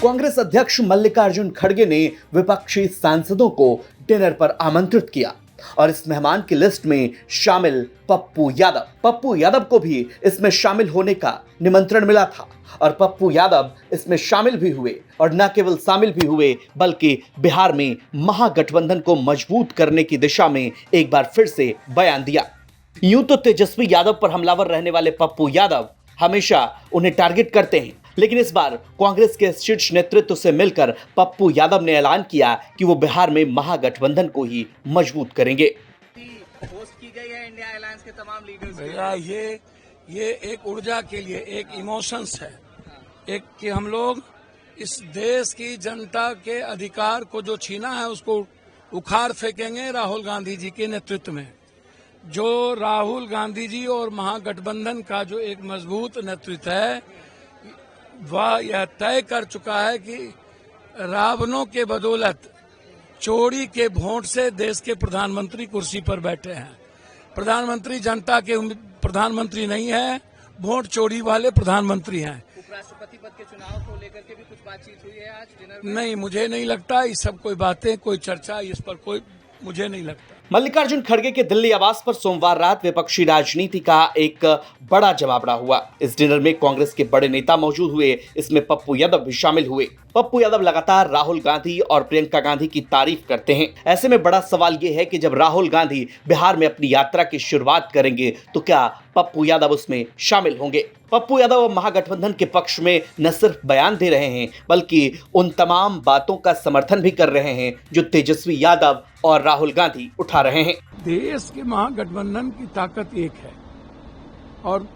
कांग्रेस अध्यक्ष मल्लिकार्जुन खड़गे ने विपक्षी सांसदों को डिनर पर आमंत्रित किया और इस मेहमान की लिस्ट में शामिल पप्पू यादव को भी इसमें शामिल होने का निमंत्रण मिला था और पप्पू यादव इसमें शामिल भी हुए और न केवल शामिल भी हुए बल्कि बिहार में महागठबंधन को मजबूत करने की दिशा में एक बार फिर से बयान दिया। यूं तो तेजस्वी यादव पर हमलावर रहने वाले पप्पू यादव हमेशा उन्हें टारगेट करते हैं, लेकिन इस बार कांग्रेस के शीर्ष नेतृत्व से मिलकर पप्पू यादव ने ऐलान किया कि वो बिहार में महागठबंधन को ही मजबूत करेंगे। होस्ट की गई है इंडिया अलायंस के तमाम लीडर्स भैया ये एक ऊर्जा के लिए एक इमोशंस है, एक कि हम लोग इस देश की जनता के अधिकार को जो छीना है उसको उखाड़ फेंकेंगे राहुल गांधी जी के नेतृत्व में। जो राहुल गांधी जी और महागठबंधन का जो एक मजबूत नेतृत्व है वह यह तय कर चुका है कि रावणों के बदौलत चोरी के वोट से देश के प्रधानमंत्री कुर्सी पर बैठे हैं। प्रधानमंत्री जनता के प्रधानमंत्री नहीं है, वोट चोरी वाले प्रधानमंत्री हैं। उपराष्ट्रपति पद के चुनाव को लेकर के भी कुछ बातचीत हुई है आज डिनर में? नहीं, मुझे नहीं लगता ये सब कोई बातें, कोई चर्चा इस पर कोई मुझे नहीं लगता। मल्लिकार्जुन खड़गे के दिल्ली आवास पर सोमवार रात विपक्षी राजनीति का एक बड़ा जमावड़ा हुआ। इस डिनर में कांग्रेस के बड़े नेता मौजूद हुए, इसमें पप्पू यादव भी शामिल हुए। पप्पू यादव लगातार राहुल गांधी और प्रियंका गांधी की तारीफ करते हैं। ऐसे में बड़ा सवाल यह है कि जब राहुल गांधी बिहार में अपनी यात्रा की शुरुआत करेंगे तो क्या पप्पू यादव उसमें शामिल होंगे? पप्पू यादव महागठबंधन के पक्ष में न सिर्फ बयान दे रहे हैं बल्कि उन तमाम बातों का समर्थन भी कर रहे हैं जो तेजस्वी यादव और राहुल गांधी उठा रहे हैं। देश के महागठबंधन की ताकत एक है और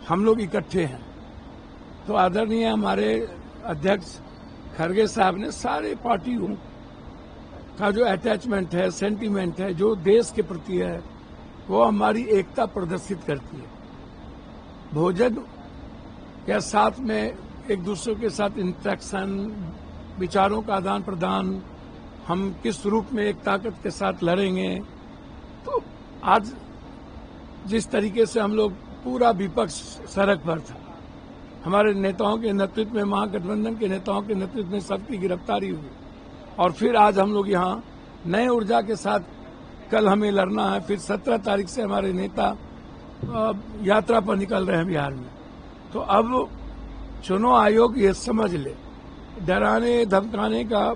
हम लोग इकट्ठे हैं। तो आदरणीय हमारे अध्यक्ष खड़गे साहब ने सारे पार्टियों का जो अटैचमेंट है, सेंटीमेंट है, जो देश के प्रति है, वो हमारी एकता प्रदर्शित करती है। भोजन के साथ में एक दूसरे के साथ इंटरेक्शन, विचारों का आदान प्रदान, हम किस रूप में एक ताकत के साथ लड़ेंगे। तो आज जिस तरीके से हम लोग पूरा विपक्ष सड़क पर था, हमारे नेताओं के नेतृत्व में, महागठबंधन के नेताओं के नेतृत्व में सबकी गिरफ्तारी हुई और फिर आज हम लोग यहाँ नए ऊर्जा के साथ कल हमें लड़ना है। फिर 17 तारीख से हमारे नेता यात्रा पर निकल रहे हैं बिहार में। तो अब चुनाव आयोग ये समझ ले, डराने धमकाने का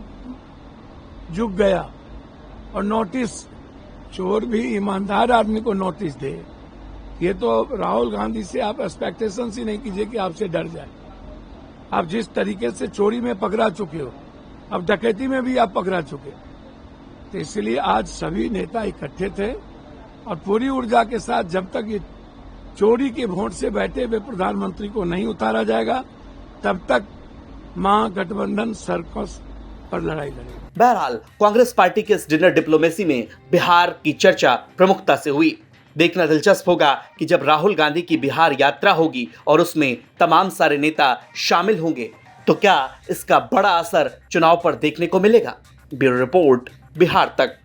जुग गया और नोटिस, चोर भी ईमानदार आदमी को नोटिस दे। ये तो राहुल गांधी से आप एक्सपेक्टेशन ही नहीं कीजिए कि आपसे डर जाए। आप जिस तरीके से चोरी में पकड़ा चुके हो, अब डकैती में भी आप पकड़ा चुके। तो इसलिए आज सभी नेता इकट्ठे थे और पूरी ऊर्जा के साथ जब तक ये चोरी के वोट से बैठे हुए प्रधानमंत्री को नहीं उतारा जाएगा तब तक महागठबंधन सर्कस पर लड़ाई लड़ेगी। बहरहाल कांग्रेस पार्टी के इस डिनर डिप्लोमेसी में बिहार की चर्चा प्रमुखता से हुई। देखना दिलचस्प होगा कि जब राहुल गांधी की बिहार यात्रा होगी और उसमें तमाम सारे नेता शामिल होंगे तो क्या इसका बड़ा असर चुनाव पर देखने को मिलेगा। ब्यूरो रिपोर्ट, बिहार तक।